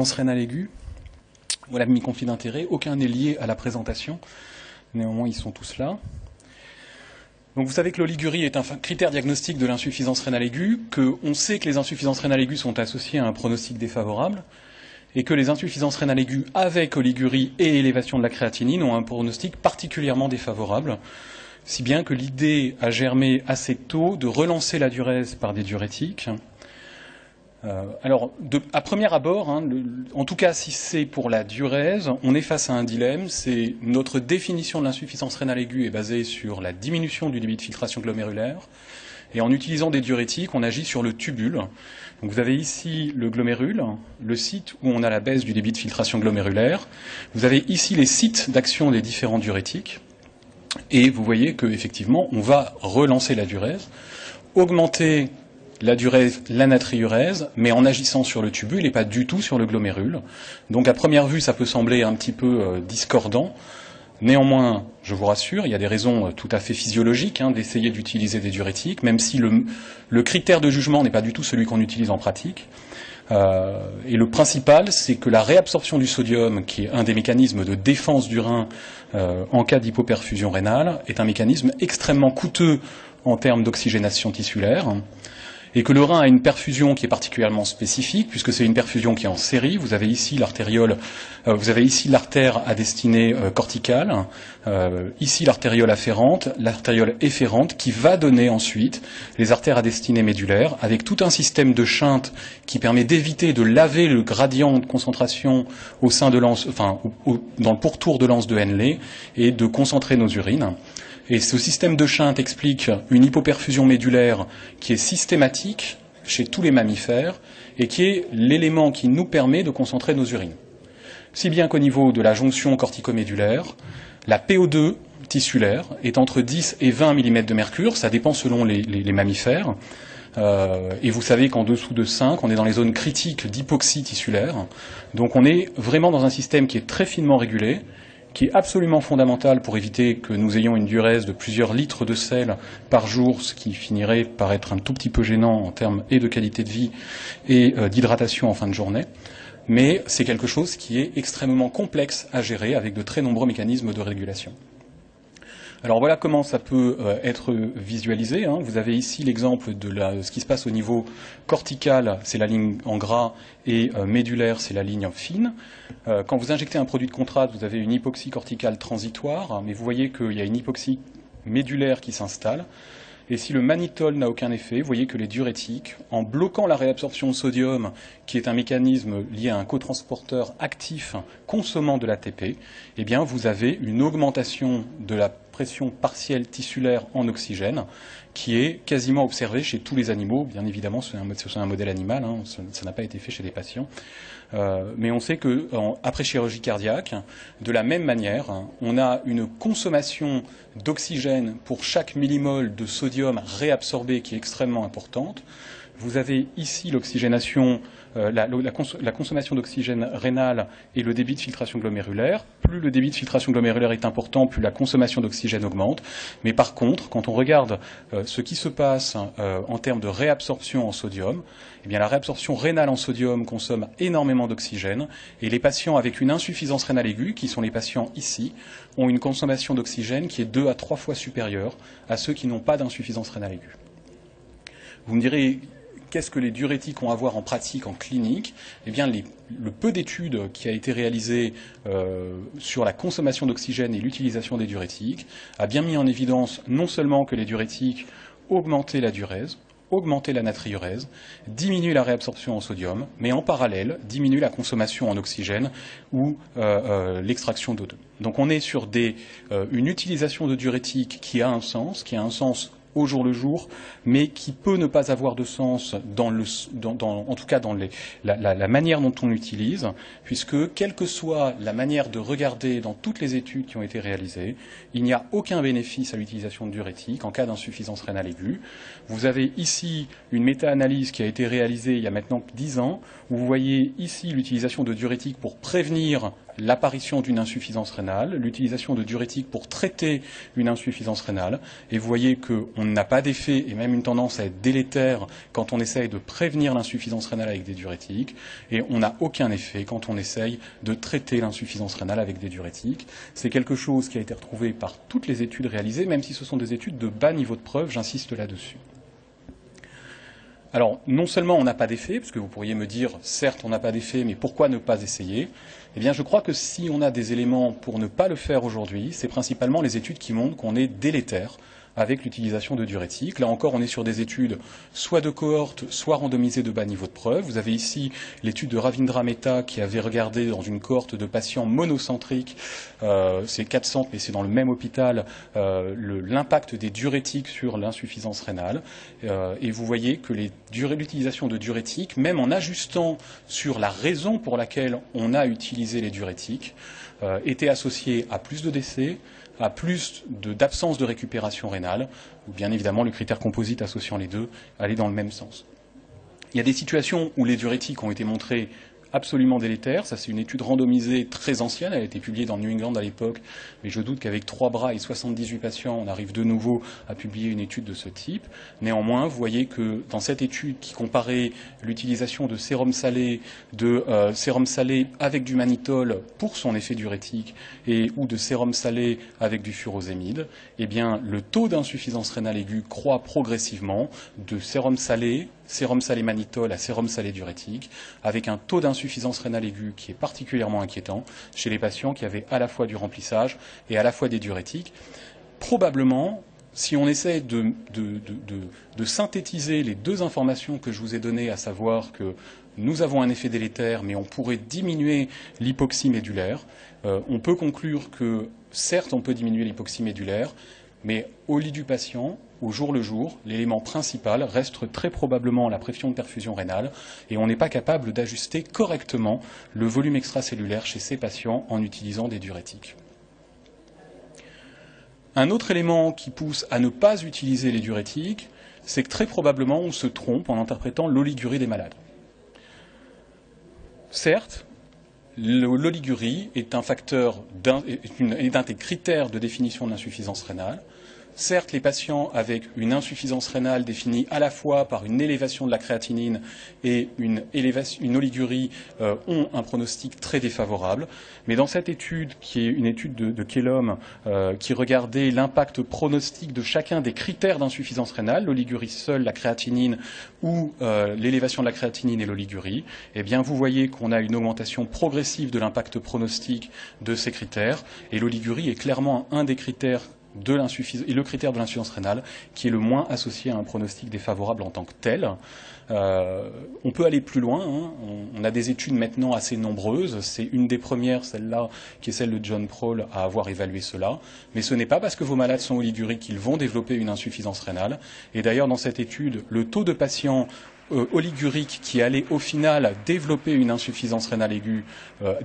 Rénale aiguë, voilà mes conflits d'intérêts, aucun n'est lié à la présentation, néanmoins ils sont tous là. Donc vous savez que l'oligurie est un critère diagnostique de l'insuffisance rénale aiguë, qu'on sait que les insuffisances rénales aiguës sont associées à un pronostic défavorable, et que les insuffisances rénales aiguës avec oligurie et élévation de la créatinine ont un pronostic particulièrement défavorable, si bien que l'idée a germé assez tôt de relancer la diurèse par des diurétiques. Alors, à premier abord, en tout cas si c'est pour la diurèse, on est face à un dilemme. C'est notre définition de l'insuffisance rénale aiguë est basée sur la diminution du débit de filtration glomérulaire. Et en utilisant des diurétiques, on agit sur le tubule. Donc vous avez ici le glomérule, le site où on a la baisse du débit de filtration glomérulaire. Vous avez ici les sites d'action des différents diurétiques. Et vous voyez qu'effectivement, on va relancer la diurèse, augmenter la diurèse, la natriurèse, mais en agissant sur le tubule et pas du tout sur le glomérule. Donc à première vue, ça peut sembler un petit peu discordant. Néanmoins, je vous rassure, il y a des raisons tout à fait physiologiques d'essayer d'utiliser des diurétiques, même si le critère de jugement n'est pas du tout celui qu'on utilise en pratique. Et le principal, c'est que la réabsorption du sodium, qui est un des mécanismes de défense du rein en cas d'hypoperfusion rénale, est un mécanisme extrêmement coûteux en termes d'oxygénation tissulaire. Et que le rein a une perfusion qui est particulièrement spécifique, puisque c'est une perfusion qui est en série. Vous avez ici l'artériole, vous avez ici l'artère à destinée corticale, ici l'artériole afférente, l'artériole efférente, qui va donner ensuite les artères à destinée médulaire, avec tout un système de shunt qui permet d'éviter de laver le gradient de concentration au sein de l'anse, enfin, dans le pourtour de l'anse de Henle, et de concentrer nos urines. Et ce système de shunt explique une hypoperfusion médulaire qui est systématique chez tous les mammifères et qui est l'élément qui nous permet de concentrer nos urines. Si bien qu'au niveau de la jonction corticomédulaire, la PO2 tissulaire est entre 10 et 20 mm de mercure, ça dépend selon les mammifères. Et vous savez qu'en dessous de 5, on est dans les zones critiques d'hypoxie tissulaire. Donc on est vraiment dans un système qui est très finement régulé, qui est absolument fondamental pour éviter que nous ayons une diurèse de plusieurs litres de sel par jour, ce qui finirait par être un tout petit peu gênant en termes et de qualité de vie et d'hydratation en fin de journée. Mais c'est quelque chose qui est extrêmement complexe à gérer avec de très nombreux mécanismes de régulation. Alors voilà comment ça peut être visualisé. Vous avez ici l'exemple de ce qui se passe au niveau cortical, c'est la ligne en gras, et médulaire, c'est la ligne fine. Quand vous injectez un produit de contraste, vous avez une hypoxie corticale transitoire, mais vous voyez qu'il y a une hypoxie médulaire qui s'installe. Et si le mannitol n'a aucun effet, vous voyez que les diurétiques, en bloquant la réabsorption au sodium, qui est un mécanisme lié à un cotransporteur actif consommant de l'ATP, eh bien vous avez une augmentation de la pression partielle tissulaire en oxygène qui est quasiment observée chez tous les animaux. Bien évidemment, c'est un modèle animal, ça n'a pas été fait chez des patients. Mais on sait qu'après chirurgie cardiaque, de la même manière, on a une consommation d'oxygène pour chaque millimole de sodium réabsorbé qui est extrêmement importante. Vous avez ici l'oxygénation, la consommation d'oxygène rénal et le débit de filtration glomérulaire. Plus le débit de filtration glomérulaire est important, plus la consommation d'oxygène augmente. Mais par contre, quand on regarde ce qui se passe en termes de réabsorption en sodium, eh bien la réabsorption rénale en sodium consomme énormément d'oxygène et les patients avec une insuffisance rénale aiguë, qui sont les patients ici, ont une consommation d'oxygène qui est 2 à 3 fois supérieure à ceux qui n'ont pas d'insuffisance rénale aiguë. Vous me direz, qu'est-ce que les diurétiques ont à voir en pratique, en clinique? Eh bien, le peu d'études qui a été réalisé sur la consommation d'oxygène et l'utilisation des diurétiques a bien mis en évidence non seulement que les diurétiques augmentaient la diurèse, augmenter la natriurèse, diminuer la réabsorption en sodium, mais en parallèle, diminuer la consommation en oxygène ou l'extraction d'O2. Donc on est sur une utilisation de diurétiques qui a un sens au jour le jour, mais qui peut ne pas avoir de sens en tout cas dans la manière dont on l'utilise, puisque quelle que soit la manière de regarder dans toutes les études qui ont été réalisées, il n'y a aucun bénéfice à l'utilisation de diurétiques en cas d'insuffisance rénale aiguë. Vous avez ici une méta-analyse qui a été réalisée il y a maintenant 10 ans, où vous voyez ici l'utilisation de diurétiques pour prévenir l'apparition d'une insuffisance rénale, l'utilisation de diurétiques pour traiter une insuffisance rénale. Et vous voyez qu'on n'a pas d'effet et même une tendance à être délétère quand on essaye de prévenir l'insuffisance rénale avec des diurétiques. Et on n'a aucun effet quand on essaye de traiter l'insuffisance rénale avec des diurétiques. C'est quelque chose qui a été retrouvé par toutes les études réalisées, même si ce sont des études de bas niveau de preuve, j'insiste là-dessus. Alors, non seulement on n'a pas d'effet, parce que vous pourriez me dire, certes, on n'a pas d'effet, mais pourquoi ne pas essayer? Eh bien, je crois que si on a des éléments pour ne pas le faire aujourd'hui, c'est principalement les études qui montrent qu'on est délétère avec l'utilisation de diurétiques. Là encore, on est sur des études soit de cohorte, soit randomisées de bas niveau de preuve. Vous avez ici l'étude de Ravindra Mehta qui avait regardé dans une cohorte de patients monocentriques, c'est 4 centres, mais c'est dans le même hôpital, l'impact des diurétiques sur l'insuffisance rénale. Et vous voyez que l'utilisation de diurétiques, même en ajustant sur la raison pour laquelle on a utilisé les diurétiques, était associée à plus de décès, à plus d'absence de récupération rénale, ou bien évidemment le critère composite associant les deux allait dans le même sens. Il y a des situations où les diurétiques ont été montrés absolument délétères. Ça, c'est une étude randomisée très ancienne. Elle a été publiée dans New England à l'époque. Mais je doute qu'avec 3 bras et 78 patients, on arrive de nouveau à publier une étude de ce type. Néanmoins, vous voyez que dans cette étude qui comparait l'utilisation de sérum salé, avec du mannitol pour son effet diurétique ou de sérum salé avec du furosémide, eh bien, le taux d'insuffisance rénale aiguë croît progressivement de sérum salé mannitol à sérum salé diurétique, avec un taux d'insuffisance rénale aiguë qui est particulièrement inquiétant chez les patients qui avaient à la fois du remplissage et à la fois des diurétiques. Probablement, si on essaie de synthétiser les deux informations que je vous ai données, à savoir que nous avons un effet délétère, mais on pourrait diminuer l'hypoxie médulaire, on peut conclure que, certes, on peut diminuer l'hypoxie médulaire, mais au lit du patient, au jour le jour, l'élément principal reste très probablement la pression de perfusion rénale et on n'est pas capable d'ajuster correctement le volume extracellulaire chez ces patients en utilisant des diurétiques. Un autre élément qui pousse à ne pas utiliser les diurétiques, c'est que très probablement on se trompe en interprétant l'oligurie des malades. Certes, l'oligurie est un des critères de définition de l'insuffisance rénale. Certes, les patients avec une insuffisance rénale définie à la fois par une élévation de la créatinine et une oligurie ont un pronostic très défavorable. Mais dans cette étude, qui est une étude de Kellum, qui regardait l'impact pronostic de chacun des critères d'insuffisance rénale, l'oligurie seule, la créatinine ou l'élévation de la créatinine et l'oligurie, eh bien vous voyez qu'on a une augmentation progressive de l'impact pronostic de ces critères. Et l'oligurie est clairement un des critères et le critère de l'insuffisance rénale qui est le moins associé à un pronostic défavorable en tant que tel. On peut aller plus loin, hein. On a des études maintenant assez nombreuses. C'est une des premières, celle-là, qui est celle de John Prohl, à avoir évalué cela. Mais ce n'est pas parce que vos malades sont oliguriques qu'ils vont développer une insuffisance rénale. Et d'ailleurs, dans cette étude, le taux de patients oligurique qui allait au final développer une insuffisance rénale aiguë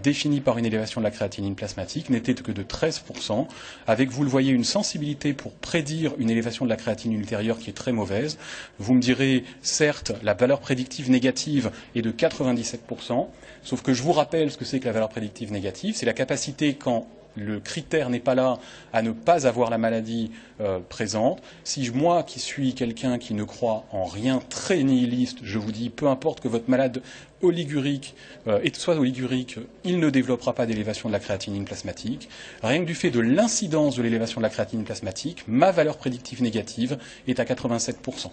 définie par une élévation de la créatinine plasmatique n'était que de 13%, avec, vous le voyez, une sensibilité pour prédire une élévation de la créatinine ultérieure qui est très mauvaise. Vous me direz, certes, la valeur prédictive négative est de 97%, sauf que je vous rappelle ce que c'est que la valeur prédictive négative, c'est la capacité quand le critère n'est pas là à ne pas avoir la maladie présente. Si moi, qui suis quelqu'un qui ne croit en rien, très nihiliste, je vous dis, peu importe que votre malade oligurique soit oligurique, il ne développera pas d'élévation de la créatinine plasmatique. Rien que du fait de l'incidence de l'élévation de la créatinine plasmatique, ma valeur prédictive négative est à 87%.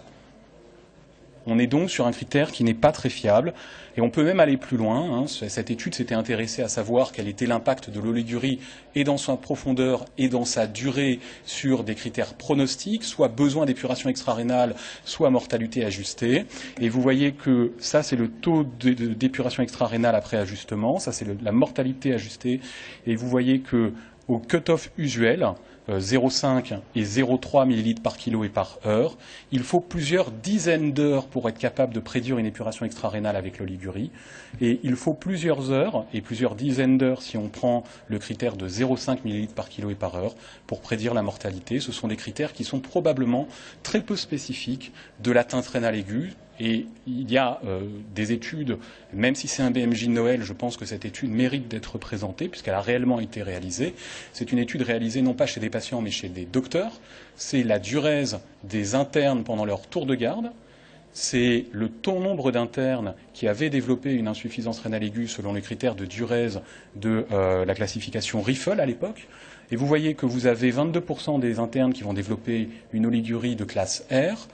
On est donc sur un critère qui n'est pas très fiable et on peut même aller plus loin. Cette étude s'était intéressée à savoir quel était l'impact de l'oligurie et dans sa profondeur et dans sa durée sur des critères pronostiques, soit besoin d'épuration extrarénale, soit mortalité ajustée. Et vous voyez que ça, c'est le taux d'épuration extrarénale après ajustement, ça c'est la mortalité ajustée. Et vous voyez que au cut-off usuel, 0,5 et 0,3 ml par kilo et par heure. Il faut plusieurs dizaines d'heures pour être capable de prédire une épuration extrarénale avec l'oligurie. Et il faut plusieurs heures et plusieurs dizaines d'heures si on prend le critère de 0,5 ml par kilo et par heure pour prédire la mortalité. Ce sont des critères qui sont probablement très peu spécifiques de l'atteinte rénale aiguë. Et il y a des études, même si c'est un BMJ de Noël, je pense que cette étude mérite d'être présentée, puisqu'elle a réellement été réalisée. C'est une étude réalisée non pas chez des patients, mais chez des docteurs. C'est la diurèse des internes pendant leur tour de garde. C'est le nombre d'internes qui avaient développé une insuffisance rénale aiguë selon les critères de diurèse de la classification Riffel à l'époque. Et vous voyez que vous avez 22% des internes qui vont développer une oligurie de classe R,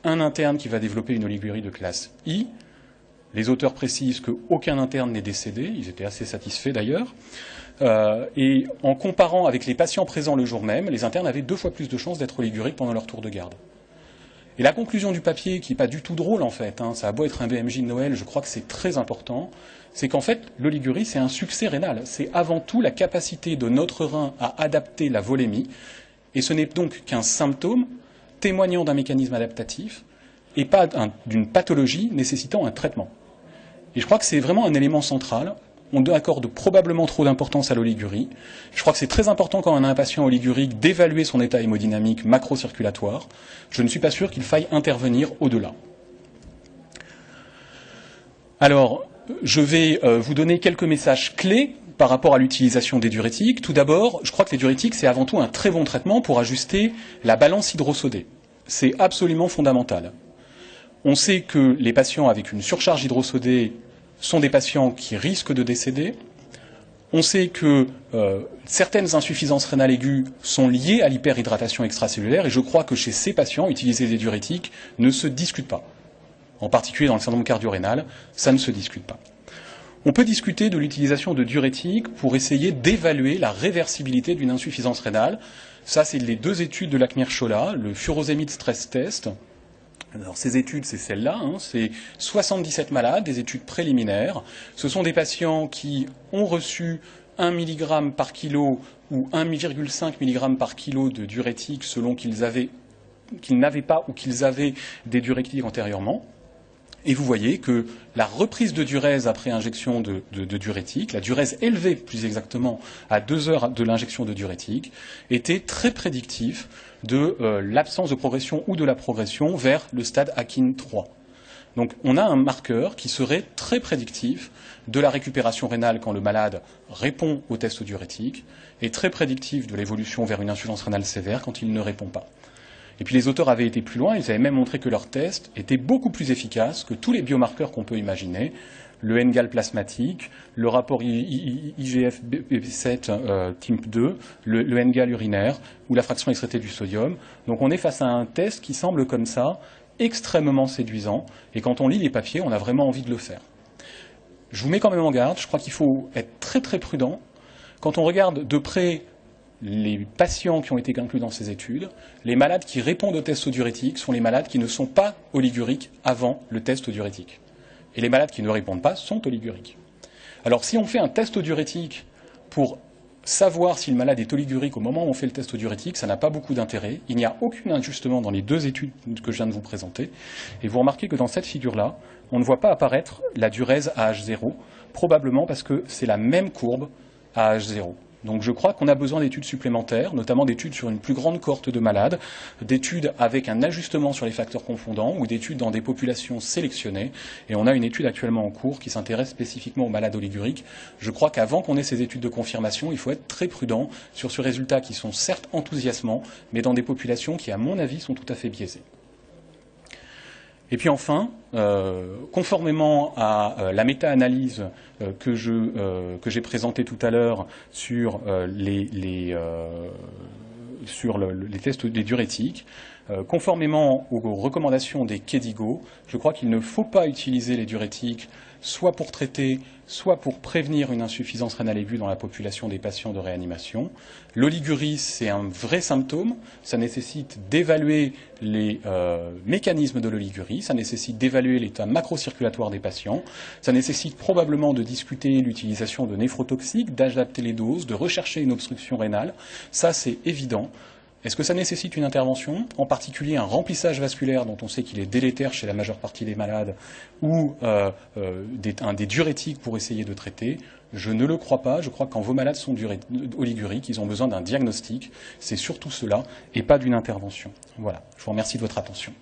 un interne qui va développer une oligurie de classe I. Les auteurs précisent qu'aucun interne n'est décédé, ils étaient assez satisfaits d'ailleurs. Et en comparant avec les patients présents le jour même, les internes avaient 2 fois plus de chances d'être oliguriques pendant leur tour de garde. Et la conclusion du papier, qui n'est pas du tout drôle en fait, ça a beau être un BMJ de Noël, je crois que c'est très important, c'est qu'en fait, l'oligurie, c'est un succès rénal. C'est avant tout la capacité de notre rein à adapter la volémie, et ce n'est donc qu'un symptôme témoignant d'un mécanisme adaptatif, et pas d'une pathologie nécessitant un traitement. Et je crois que c'est vraiment un élément central. On accorde probablement trop d'importance à l'oligurie. Je crois que c'est très important quand on a un patient oligurique d'évaluer son état hémodynamique macrocirculatoire. Je ne suis pas sûr qu'il faille intervenir au-delà. Alors, je vais vous donner quelques messages clés par rapport à l'utilisation des diurétiques. Tout d'abord, je crois que les diurétiques, c'est avant tout un très bon traitement pour ajuster la balance hydrosodée. C'est absolument fondamental. On sait que les patients avec une surcharge hydrosodée sont des patients qui risquent de décéder. On sait que certaines insuffisances rénales aiguës sont liées à l'hyperhydratation extracellulaire, et je crois que chez ces patients, utiliser des diurétiques ne se discute pas. En particulier dans le syndrome cardio-rénal, ça ne se discute pas. On peut discuter de l'utilisation de diurétiques pour essayer d'évaluer la réversibilité d'une insuffisance rénale. Ça, c'est les 2 études de Lakmir-Chola, le furosémide stress test. Alors, ces études, c'est celle-là, c'est 77 malades, des études préliminaires. Ce sont des patients qui ont reçu 1 mg par kilo ou 1,5 mg par kilo de diurétiques selon qu'ils n'avaient pas ou qu'ils avaient des diurétiques antérieurement. Et vous voyez que la reprise de diurèse après injection de diurétique, la diurèse élevée plus exactement à 2 heures de l'injection de diurétique, était très prédictif de l'absence de progression ou de la progression vers le stade Akin 3. Donc on a un marqueur qui serait très prédictif de la récupération rénale quand le malade répond au test diurétique et très prédictif de l'évolution vers une insuffisance rénale sévère quand il ne répond pas. Et puis les auteurs avaient été plus loin, ils avaient même montré que leur test était beaucoup plus efficace que tous les biomarqueurs qu'on peut imaginer, le NGAL plasmatique, le rapport IGF-BP7 type 2, le NGAL urinaire ou la fraction excrétée du sodium. Donc on est face à un test qui semble comme ça extrêmement séduisant, et quand on lit les papiers, on a vraiment envie de le faire. Je vous mets quand même en garde, je crois qu'il faut être très très prudent. Quand on regarde de près les patients qui ont été inclus dans ces études, les malades qui répondent au test diurétique sont les malades qui ne sont pas oliguriques avant le test diurétique. Et les malades qui ne répondent pas sont oliguriques. Alors si on fait un test diurétique pour savoir si le malade est oligurique au moment où on fait le test diurétique, ça n'a pas beaucoup d'intérêt. Il n'y a aucun ajustement dans les 2 études que je viens de vous présenter. Et vous remarquez que dans cette figure-là, on ne voit pas apparaître la diurèse à H0, probablement parce que c'est la même courbe à H0. Donc je crois qu'on a besoin d'études supplémentaires, notamment d'études sur une plus grande cohorte de malades, d'études avec un ajustement sur les facteurs confondants ou d'études dans des populations sélectionnées. Et on a une étude actuellement en cours qui s'intéresse spécifiquement aux malades oliguriques. Je crois qu'avant qu'on ait ces études de confirmation, il faut être très prudent sur ces résultats qui sont certes enthousiasmants, mais dans des populations qui, à mon avis, sont tout à fait biaisées. Et puis enfin, conformément à la méta-analyse que j'ai présentée tout à l'heure sur les tests des diurétiques, conformément aux recommandations des KDIGO, je crois qu'il ne faut pas utiliser les diurétiques soit pour traiter, soit pour prévenir une insuffisance rénale aiguë dans la population des patients de réanimation. L'oligurie, c'est un vrai symptôme, ça nécessite d'évaluer les mécanismes de l'oligurie, ça nécessite d'évaluer l'état macrocirculatoire des patients, ça nécessite probablement de discuter l'utilisation de néphrotoxiques, d'adapter les doses, de rechercher une obstruction rénale, ça c'est évident. Est-ce que ça nécessite une intervention, en particulier un remplissage vasculaire dont on sait qu'il est délétère chez la majeure partie des malades, ou des diurétiques pour essayer de traiter? Je ne le crois pas. Je crois que quand vos malades sont oliguriques, ils ont besoin d'un diagnostic. C'est surtout cela, et pas d'une intervention. Voilà. Je vous remercie de votre attention.